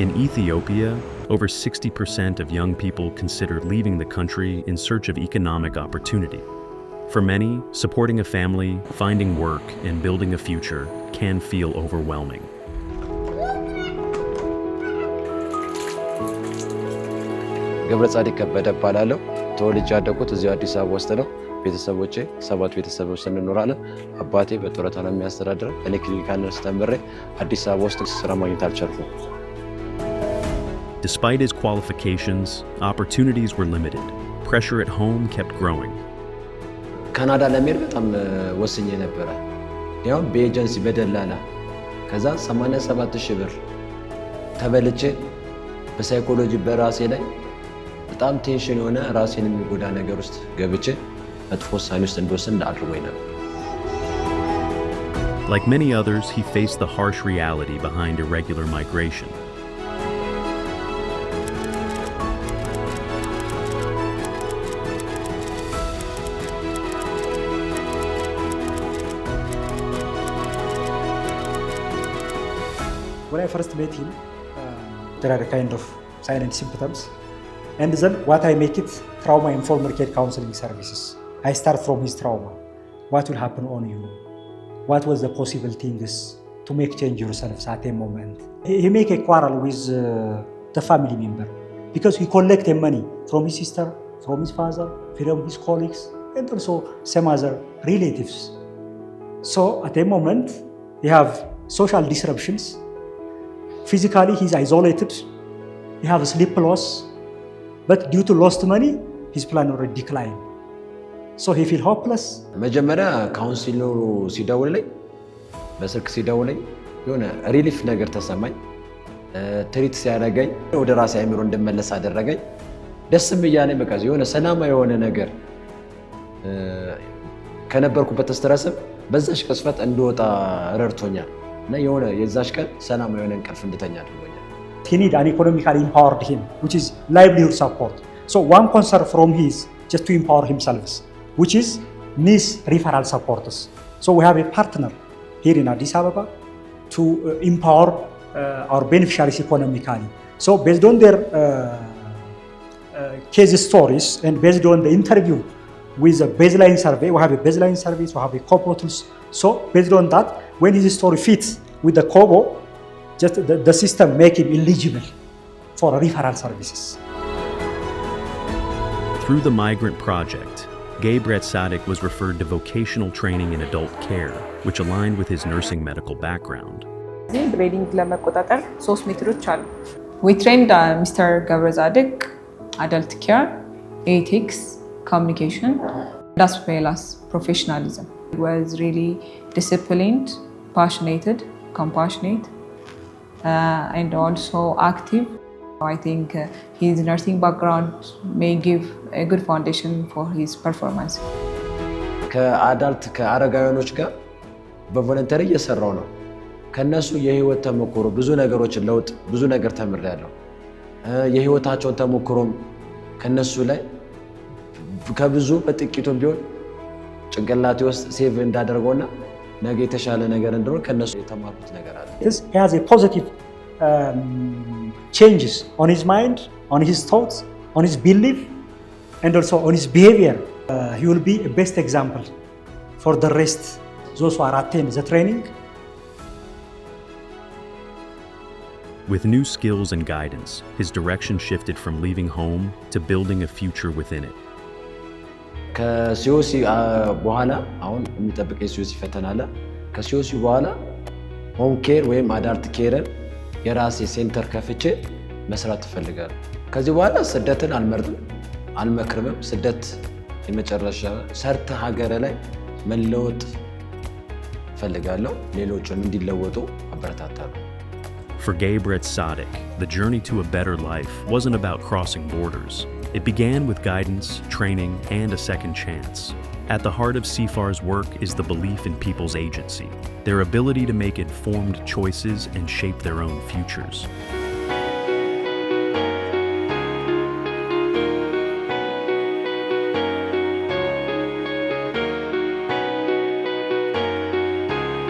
In Ethiopia, over 60% of young people consider leaving the country in search of economic opportunity. For many, supporting a family, finding work, and building a future can feel overwhelming. ገብረጻዲቅ ከበደ እባላለሁ። ተወልጄ ያደግኩት እዚሁ አዲስ አበባ ውስጥ ነው። ቤተሰቦቼ 7 ቤተሰቦች እንኖራለን። አባቴ በጡረታ ነው የሚያስተዳድረው። እኔ ክሊኒካል ነርስ ተምሬ አዲስ አበባ ውስጥ ስራ ማግኘት አልቻልኩም። Despite his qualifications, opportunities were limited. Pressure at home kept growing. ካናዳ ለመሄድ በጣም ወስኜ ነበረ። ያው በኤጀንሲ በደላላ ከዛ 87,000 ብር ተበልቼ በሳይኮሎጂ በራሴ ላይ በጣም ቴንሽን የሆነ ራሴን የሚጎዳ ነገር ውስጥ ገብቼ መጥፎ ውሳኔ ውስጥ እንድወስን አድርጎኝ ነበር። Like many others, he faced the harsh reality behind irregular migration. When I first met him, there are kind of silent symptoms. And then what I make it trauma-informed care counseling services. I start from his trauma. What will happen on you? What was the possible things to make change yourself at a moment? He make a quarrel with the family member because he collected money from his sister, from his father, from his colleagues, and also some other relatives. So at a moment, they have social disruptions. Physically, he's isolated. He have sleep loss. But due to lost money, his plan already declined. So he feel hopeless. መጀመሪያ ካውንሲለሩ ሲደውልልኝ በስልክ ሲደውልኝ የሆነ ሪሊፍ ነገር ተሰማኝ። ትሪት ሲያደርገኝ ወደ ራሴ አእምሮ እንድመለስ አደረገኝ። ደስም እያለኝ በቃ የሆነ ሰላማዊ የሆነ ነገር ከነበርኩበት ስትረስም በዛሽ ቅጽበት እንድወጣ ረድቶኛል እና የሆነ የዛሽ ቀን ሰላማዊ የሆነ እንቅልፍ እንድተኛ አድርጎኛል። He need an economically empowered him, which is livelihood support. So one concern from his just to empower himself, which is needs referral supporters. So we have a partner here in Addis Ababa to empower our beneficiaries economically. So based on their case stories and based on the interview with a baseline survey, we have a baseline survey, we have a Kobo tools. So based on that, when his story fits with the Kobo, just the system make him eligible for referral services. Through the Migrant Project, Gebret Sadik was referred to vocational training in adult care, which aligned with his nursing medical background. We trained Mr. Gebret Sadik, adult care, ethics, communication, as well as professionalism. He was really disciplined, passionate, compassionate, and also active. I think his nursing background may give a good foundation for his performance. ከአዳልት ከአረጋውያኖች ጋር በቮለንተሪ እየሰራው ነው። ከነሱ የህይወት ተሞክሮ ብዙ ነገሮችን ለውጥ ብዙ ነገር ተምሬያለሁ። የህይወታቸውን ተሞክሮም ከነሱ ላይ ከብዙ በጥቂቱም ቢሆን ጭንቅላቴ ውስጥ ሴቭ እንዳደርገውና ነገ የተሻለ ነገር እንደሆነ ከነሱ የተማርኩት ነገር አለ። He has a positive changes on his mind, on his thoughts, on his belief, and also on his behavior. He will be a best example for the rest, those who are attending the training. With new skills and guidance, his direction shifted from leaving home to building a future within it. ከሲኦሲ በኋላ አሁን የሚጠብቀኝ ሲኦሲ ፈተና አለ። ከሲኦሲ በኋላ ሆም ኬር ወይም አዳልት ኬርን የራሴ ሴንተር ከፍቼ መስራት እፈልጋለሁ። ከዚህ በኋላ ስደትን አልመርጥም፣ አልመክርም። ስደት የመጨረሻ ሰርተ ሀገር ላይ መለወጥ እፈልጋለሁ። ሌሎችን እንዲለወጡ አበረታታለሁ። For Gebret Sadik, the journey to a better life wasn't about crossing borders. It began with guidance, training, and a second chance. At the heart of CFAR's work is the belief in people's agency, their ability to make informed choices and shape their own futures.